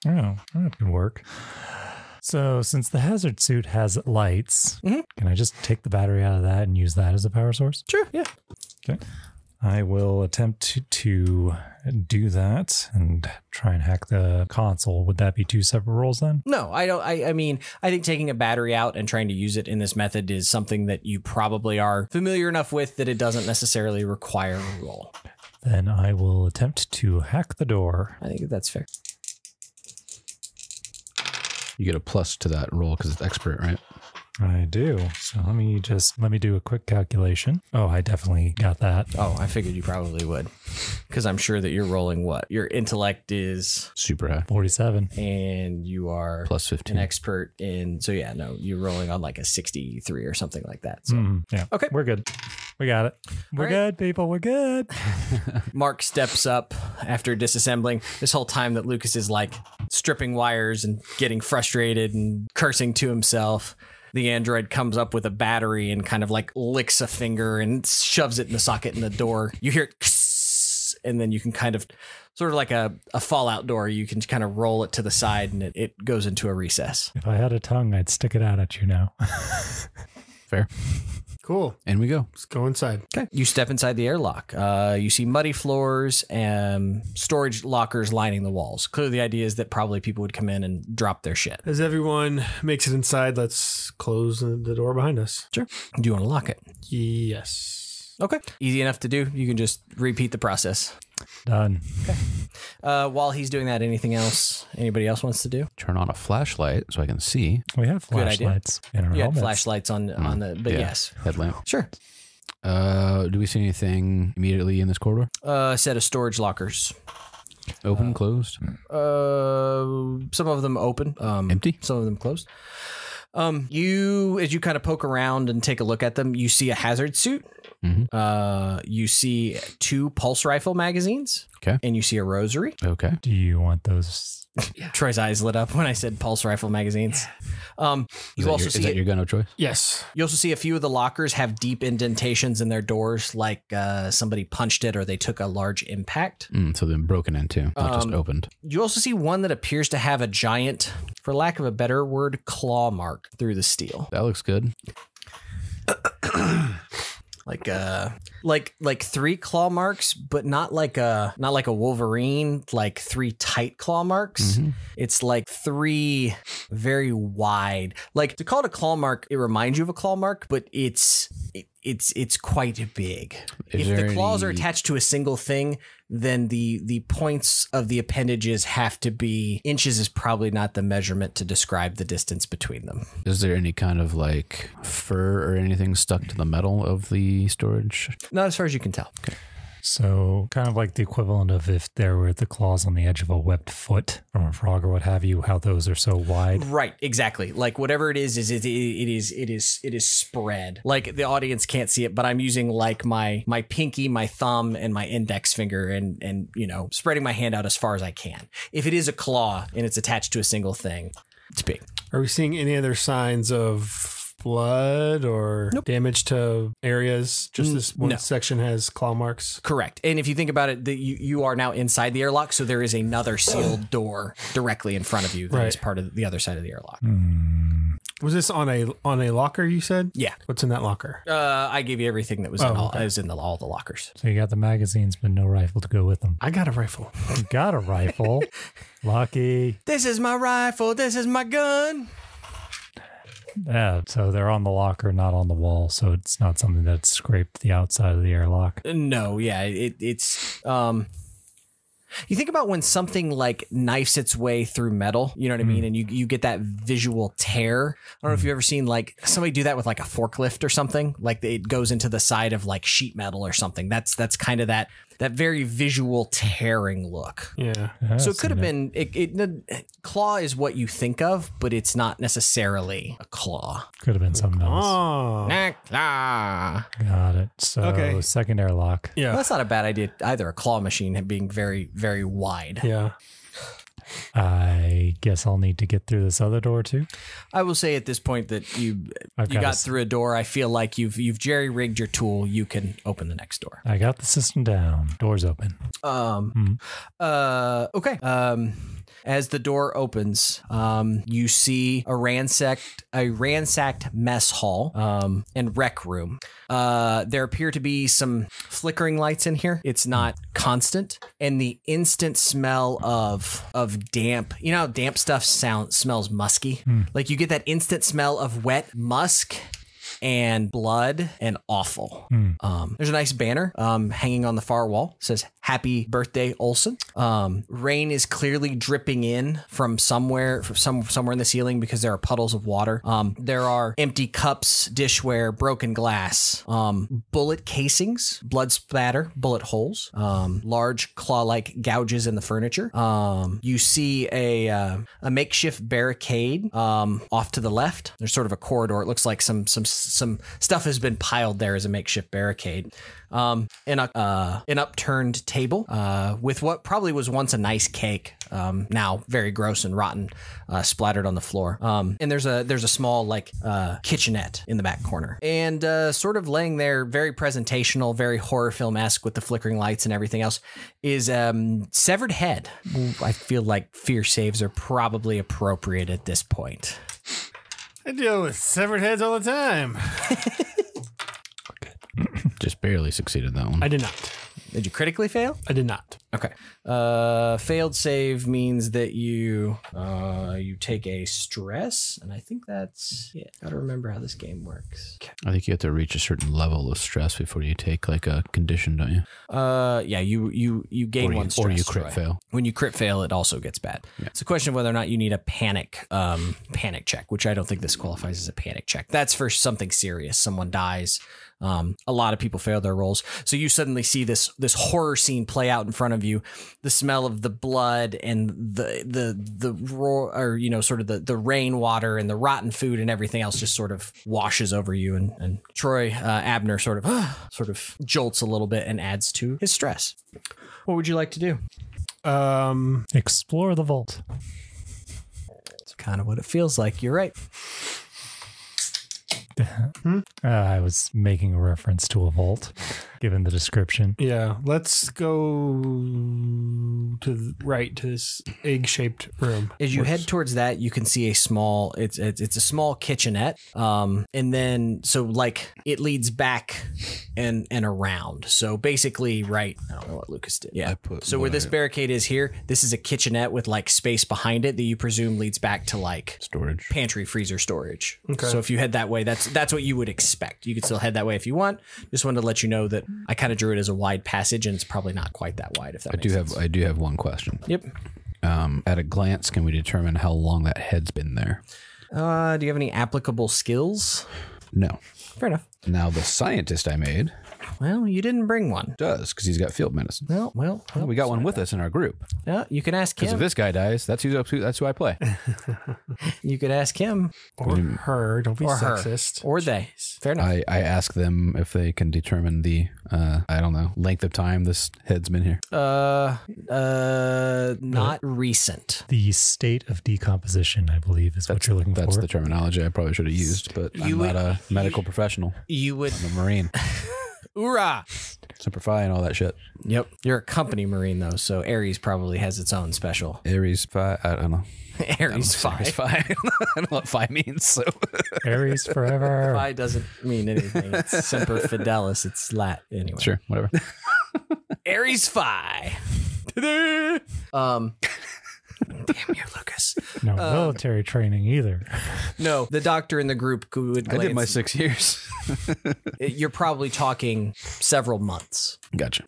Oh, that could work. So since the hazard suit has lights, can I just take the battery out of that and use that as a power source? Sure, yeah. Okay. I will attempt to do that and try and hack the console. Would that be 2 separate rolls then? No, I don't. I mean, I think taking a battery out and trying to use it in this method is something that you probably are familiar enough with that it doesn't necessarily require a roll. Then I will attempt to hack the door. I think that's fair. You get a plus to that roll because it's expert, right? I do. So let me do a quick calculation. Oh, I definitely got that. Oh, I figured you probably would, because I'm sure that you're rolling what? Your intellect is Super high. 47. and you are Plus 15. an expert in. So yeah, no, you're rolling on like a 63 or something like that. So Yeah. Okay. We're good. We got it. We're right. good, people. We're good. Mark steps up after disassembling. This whole time that Lucas is like stripping wires and getting frustrated and cursing to himself, the android comes up with a battery and kind of like licks a finger and shoves it in the socket in the door. You hear it, and then you can kind of sort of like a fallout door. You can kind of roll it to the side and it goes into a recess. If I had a tongue, I'd stick it out at you now. Fair. Cool. And we go. Let's go inside. Okay. You step inside the airlock. You see muddy floors and storage lockers lining the walls. Clearly the idea is that probably people would come in and drop their shit. As everyone makes it inside, let's close the door behind us. Sure. Do you want to lock it? Yes. Okay. Easy enough to do. You can just repeat the process. Done. While he's doing that, anything else anybody else wants to do? Turn on a flashlight so I can see. We have Good idea. flashlights in our You had helmets. flashlights on the, but Yeah. yes. Headlamp. Sure. Do we see anything immediately in this corridor? Set of storage lockers. Open, closed, Some of them open. empty? Some of them closed. As you kind of poke around and take a look at them, you see a hazard suit. You see 2 pulse rifle magazines. Okay. And you see a rosary. Okay. Do you want those? Troy's eyes lit up when I said pulse rifle magazines. Is that your gun of choice? Yes. You also see a few of the lockers have deep indentations in their doors, like somebody punched it or they took a large impact. So then broken into, not just opened. You also see one that appears to have a giant, for lack of a better word, claw mark through the steel. That looks good. Like 3 claw marks, but not like a Wolverine, like 3 tight claw marks. It's like 3 very wide. Like, to call it a claw mark, it reminds you of a claw mark, but it's quite big. Is If there the claws are any- attached to a single thing, then the points of the appendages have to be inches. Is probably not the measurement to describe the distance between them. Is there any kind of like fur or anything stuck to the metal of the storage? Not as far as you can tell. So kind of like the equivalent of if there were the claws on the edge of a webbed foot from a frog or what have you, how those are so wide. Right, exactly. Like whatever it is it is spread. Like the audience can't see it, but I'm using like my pinky, my thumb, and my index finger, and spreading my hand out as far as I can. If it is a claw and it's attached to a single thing, it's big. Are we seeing any other signs of blood or damage to areas? Just this one section has claw marks. Correct. And if you think about it, you are now inside the airlock, so there is another sealed door directly in front of you that is part of the other side of the airlock. Was this on a locker, you said? Yeah. What's in that locker? I gave you everything that was in all the lockers. So you got the magazines, but no rifle to go with them. I got a rifle. You got a rifle. Lucky. This is my rifle. This is my gun. Yeah, so they're on the locker, not on the wall. So it's not something that scraped the outside of the airlock. No, yeah, it's you think about when something like knifes its way through metal, you know what I mean? And you get that visual tear. I don't know if you've ever seen like somebody do that with like a forklift or something, like it goes into the side of like sheet metal or something. That's kind of that very visual tearing look. Yeah. So it could have been claw is what you think of, but it's not necessarily a claw. Could have been something else. Oh. Claw. Got it. So second airlock. Yeah. Well, that's not a bad idea either. A claw machine being very, very wide. Yeah. I guess I'll need to get through this other door too. I will say at this point that you got through a door. I feel like you've jerry-rigged your tool. You can open the next door. I got the system down. Doors open. Okay. As the door opens, you see a ransacked mess hall and rec room. There appear to be some flickering lights in here. It's not constant, and the instant smell of damp. You know how damp stuff smells musky? Like you get that instant smell of wet musk and blood and awful. There's a nice banner hanging on the far wall. It says "Happy Birthday, Olson." Rain is clearly dripping in from somewhere in the ceiling because there are puddles of water. There are empty cups, dishware, broken glass, bullet casings, blood splatter, bullet holes, large claw-like gouges in the furniture. You see a makeshift barricade off to the left. There's sort of a corridor. It looks like some stuff has been piled there as a makeshift barricade. An upturned table with what probably was once a nice cake, now very gross and rotten, splattered on the floor. And there's a small kitchenette in the back corner, and sort of laying there, very presentational, very horror film-esque with the flickering lights and everything else, is severed head. I feel like fear saves are probably appropriate at this point. I deal with severed heads all the time. Just barely succeeded that one. I did not. Did you critically fail? I did not. Okay. Failed save means that you take a stress, and I think that's it. Gotta remember how this game works. I think you have to reach a certain level of stress before you take like a condition, don't you? Yeah, you gain one stress. Or you crit fail. When you crit fail, it also gets bad. Yeah. It's a question of whether or not you need a panic check, which I don't think this qualifies as a panic check. That's for something serious. Someone dies. A lot of people fail their rolls. So you suddenly see this horror scene play out in front of you. The smell of the blood and the roar, or sort of the rainwater and the rotten food and everything else just sort of washes over you. And Troy Abner sort of jolts a little bit and adds to his stress. What would you like to do? Explore the vault. It's kind of what it feels like. You're right. I was making a reference to a vault, given the description. Yeah, let's go to this egg-shaped room. As you head towards that, you can see a small. It's a small kitchenette, and then it leads back and around. So basically, right. I don't know what Lucas did. Yeah. So where this barricade is here, this is a kitchenette with space behind it that you presume leads back to storage, pantry, freezer storage. Okay. So if you head that way, that's what you would expect. You could still head that way if you want. Just wanted to let you know that I kind of drew it as a wide passage, and it's probably not quite that wide. If that makes sense. I do have one question. Yep. At a glance, can we determine how long that head's been there? Do you have any applicable skills? No. Fair enough. Now the scientist I made Well, you didn't bring one. does because he's got field medicine. Well, We got one with us in our group. Yeah, you can ask Because if him. this guy dies, that's who I play. You could ask him Or her. Don't be or her sexist. or they. Fair enough. I ask them if they can determine the length of time this head's been here. Not recent. The state of decomposition, I believe, is what you're looking for. That's the terminology I probably should have used, but I'm not a medical professional. You would. I'm a Marine. Hoorah! Simplify and all that shit. Yep. You're a company Marine, though, so ARIES probably has its own special. Aries 5. I don't know. ARIES 5. I don't know what 5 means. So Aries forever. 5 doesn't mean anything. It's Semper Fidelis. It's Lat. Anyway. sure, whatever. ARIES 5. Damn you, Lucas. No military training either. No, the doctor in the group would I did my glance. 6 years. You're probably talking several months. Gotcha.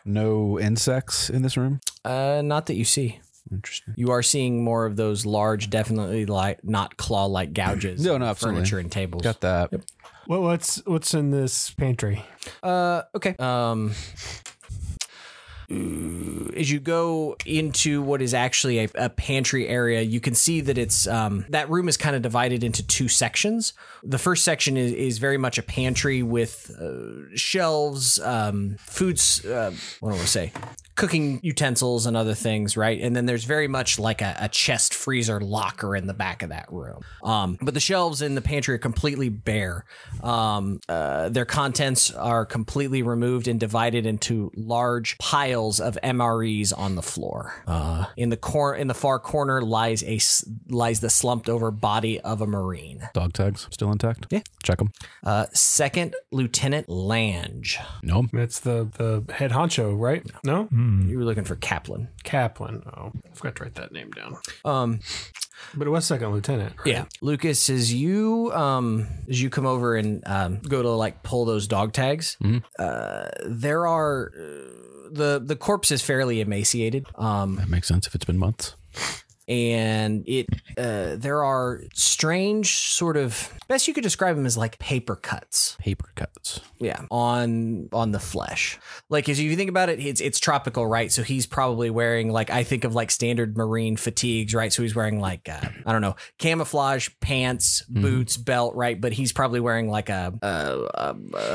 No insects in this room? Not that you see. Interesting. You are seeing more of those large, definitely not claw-like gouges. No, in absolutely. Furniture and tables. Got that. Yep. Well, what's in this pantry? Okay. As you go into what is actually a pantry area, you can see that it's that room is kind of divided into 2 sections. The first section is very much a pantry with shelves, foods. What do I say? cooking utensils and other things, right? And then there's very much like a chest freezer locker in the back of that room. But the shelves in the pantry are completely bare. Their contents are completely removed and divided into large piles of MREs on the floor. In the far corner lies the slumped over body of a Marine. Dog tags still intact? Yeah. Check them. Second Lieutenant Lange. No. That's the head honcho, right? No? You were looking for Kaplan. Kaplan. Oh, I forgot to write that name down. But it was second lieutenant. Right? Yeah. Lucas, as you come over and go to like pull those dog tags, there are the corpse is fairly emaciated. That makes sense if it's been months. And there are strange sort of, best you could describe them as like paper cuts. Paper cuts. Yeah, on the flesh. Like as you think about it, it's tropical, right? So he's probably wearing like, I think of like standard Marine fatigues, right? So he's wearing like I don't know, camouflage pants, boots, belt, right? But he's probably wearing like a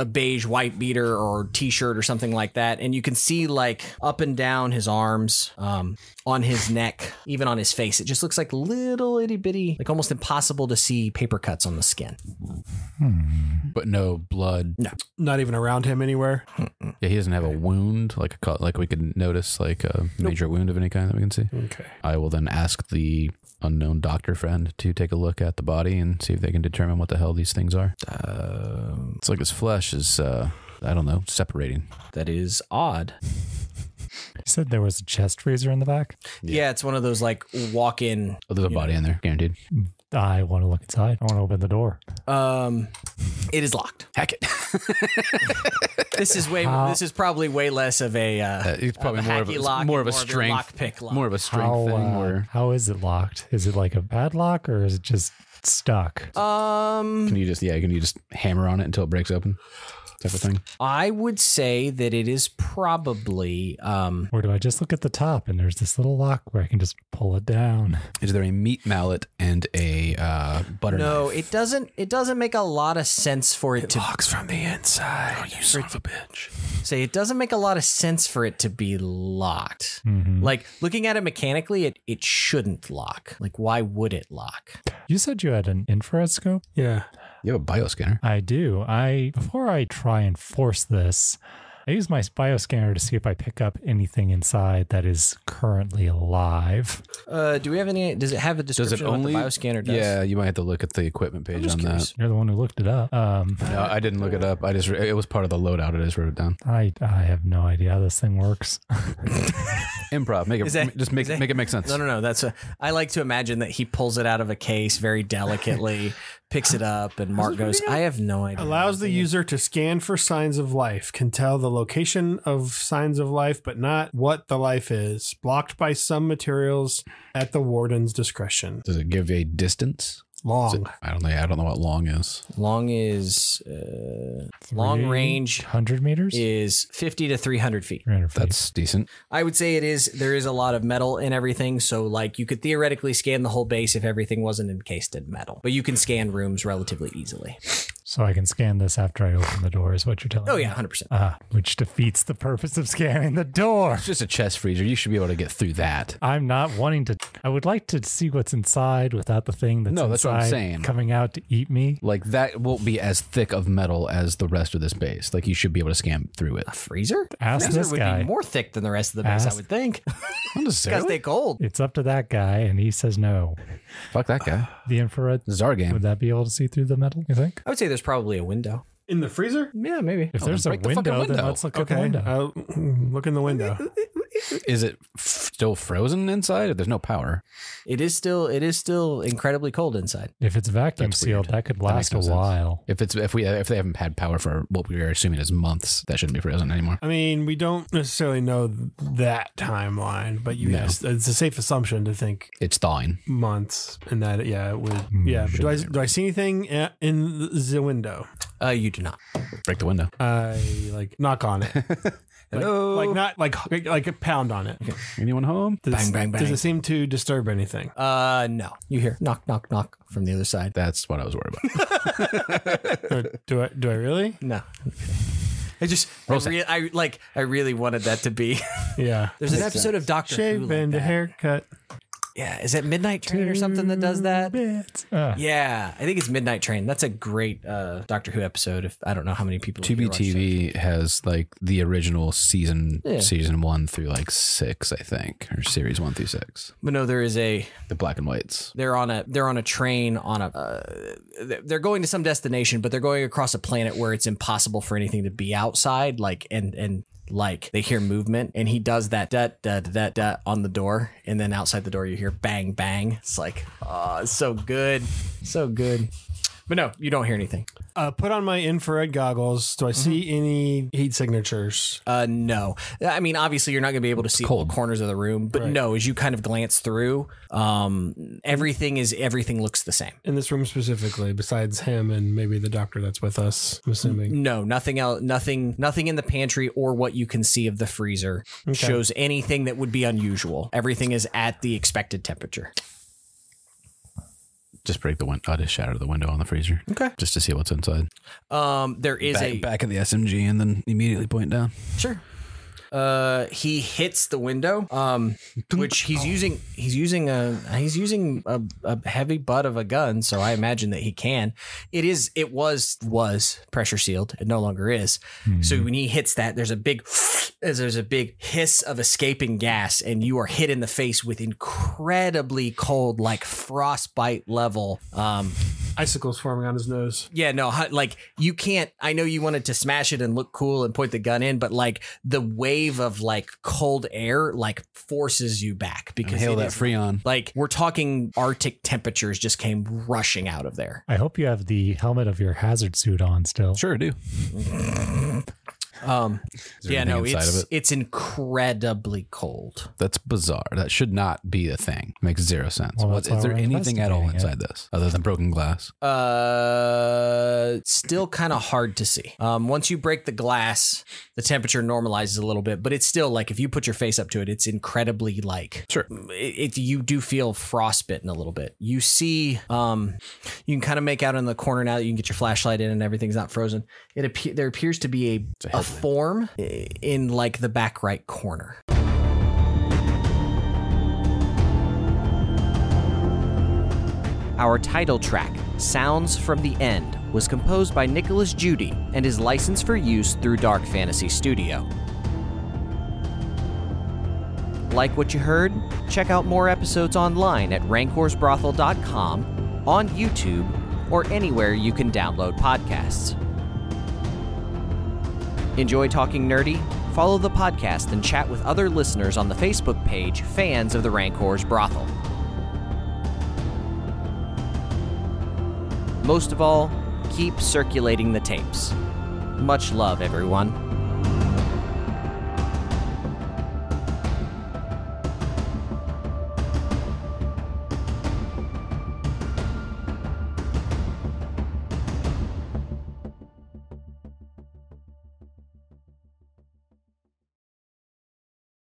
beige white beater or t-shirt or something like that. And you can see like up and down his arms, on his neck, even on his face. It just looks like little itty bitty, like almost impossible to see paper cuts on the skin. But no blood. No. Not even around him anywhere. Yeah, he doesn't have a wound, like we could notice, like a major wound of any kind that we can see. Okay. I will then ask the unknown doctor friend to take a look at the body and see if they can determine what the hell these things are. It's like his flesh is, I don't know, separating. That is odd. You said there was a chest freezer in the back? Yeah, it's one of those like walk-in. Oh, there's a body in there, guaranteed. I want to look inside. I want to open the door. It is locked. Heck it. This is probably way less of a it's probably more of a strength, lockpick lock. more of a strength thing. Where How is it locked? Is it like a padlock or is it just stuck? can you just hammer on it until it breaks open? Type of thing. I would say that it is probably Or do I just look at the top and there's this little lock where I can just pull it down? Is there a meat mallet and a butter no, knife? it doesn't make a lot of sense for it to Locks from the inside. Oh, you son of a bitch. say it doesn't make a lot of sense for it to be locked. Like looking at it mechanically, it shouldn't lock. Like why would it lock? You said you had an infrared scope? Yeah. You have a bioscanner. I do. Before I try and force this, I use my bioscanner to see if I pick up anything inside that is currently alive. Do we have any? Does it have a description of what the bioscanner does? Yeah, you might have to look at the equipment page on that. You're the one who looked it up. No, I didn't look it up. It was part of the loadout. I just wrote it down. I have no idea how this thing works. Improv. Make it make sense. No. I like to imagine that he pulls it out of a case very delicately, picks it up, and Mark goes, I have no idea. Allows the user to scan for signs of life, can tell the location of signs of life, but not what the life is. Blocked by some materials at the warden's discretion. Does it give a distance? Long. I don't know what long is. Long is long range 100 meters is 50 to 300 feet. 300 feet. That's decent. I would say there is a lot of metal in everything. So like you could theoretically scan the whole base if everything wasn't encased in metal, but you can scan rooms relatively easily. So I can scan this after I open the door is what you're telling me? Oh yeah, 100%. Which defeats the purpose of scanning the door. It's just a chest freezer. You should be able to get through that. I'm not wanting to. I would like to see what's inside without the thing that's That's what I'm saying. Coming out to eat me. Like that won't be as thick of metal as the rest of this base. Like you should be able to scan through it. A freezer? Ask Freezer this would guy. be more thick than the rest of the base, I would think. Not Gotta necessarily. stay cold. It's up to that guy, and he says no. Fuck that guy. The infrared. This is our game. Would that be able to see through the metal, you think? I would say there's probably a window. In the freezer? Yeah, maybe. If there's a break the fucking window, then window. let's look at the Okay. window. I'll look in the window. Is it still frozen inside? There's no power. It is still incredibly cold inside. If it's vacuum That's sealed, weird. that could That last makes a no sense. while. If they haven't had power for what we are assuming is months, that shouldn't be frozen anymore. I mean, we don't necessarily know that timeline, but it's a safe assumption to think It's thawing. months, and that it would. Yeah, but do I see anything in the window? You do not. Break the window. I knock on it. Hello. Not like pound on it. Anyone home? Bang, bang, bang. Does it seem to disturb anything? No. You hear knock, knock, knock from the other side. That's what I was worried about. Do I really? No. I really wanted that to be. Yeah. There's an episode of Doctor Who Shave like and a that. haircut. Yeah, is it Midnight Train or something that does that? Uh, Yeah, I think it's Midnight Train. That's a great Doctor Who episode. If I don't know how many people. here watched it. TV has like the original season 1 through like 6, I think, or series 1 through 6. But no, there is the black and whites. They're on a train on they're going to some destination, but they're going across a planet where it's impossible for anything to be outside. Like they hear movement, and he does that da on the door, and then outside the door you hear bang bang. It's like, oh, it's so good, so good. But no, you don't hear anything. Put on my infrared goggles. Do I see any heat signatures? No. I mean, obviously you're not going to be able to see all corners of the room, but no, as you kind of glance through, everything looks the same. In this room specifically, besides him and maybe the doctor that's with us, I'm assuming. No, nothing else, nothing in the pantry or what you can see of the freezer shows anything that would be unusual. Everything is at the expected temperature. Just break the window. Just shatter the window on the freezer. Okay. Just to see what's inside. There is back of the SMG and then immediately point down. Sure. He hits the window, which he's using a heavy butt of a gun. So I imagine that he can. It was pressure sealed. It no longer is. Mm-hmm. So when he hits that, there's a big hiss of escaping gas, and you are hit in the face with incredibly cold, like frostbite level, icicles forming on his nose. Yeah, no, like you can't. I know you wanted to smash it and look cool and point the gun in, but like the wave of like cold air like forces you back because hail that Freon. Like we're talking Arctic temperatures just came rushing out of there. I hope you have the helmet of your hazard suit on still. Sure do. Yeah, no, it's incredibly cold. That's bizarre. That should not be a thing. Makes zero sense. Well, is there anything at all inside this other than broken glass? Still kind of hard to see. Once you break the glass, the temperature normalizes a little bit, but it's still like if you put your face up to it, it's incredibly like sure. You do feel frostbitten a little bit. You see, you can kind of make out in the corner now that you can get your flashlight in and everything's not frozen. There appears to be a form in like the back right corner. Our title track, Sounds from the End, was composed by Nicholas Judy and is licensed for use through Dark Fantasy Studio. Like what you heard? Check out more episodes online at rancorsbrothel.com, on YouTube, or anywhere you can download podcasts. Enjoy talking nerdy? Follow the podcast and chat with other listeners on the Facebook page Fans of the Rancor's Brothel. Most of all, keep circulating the tapes. Much love, everyone.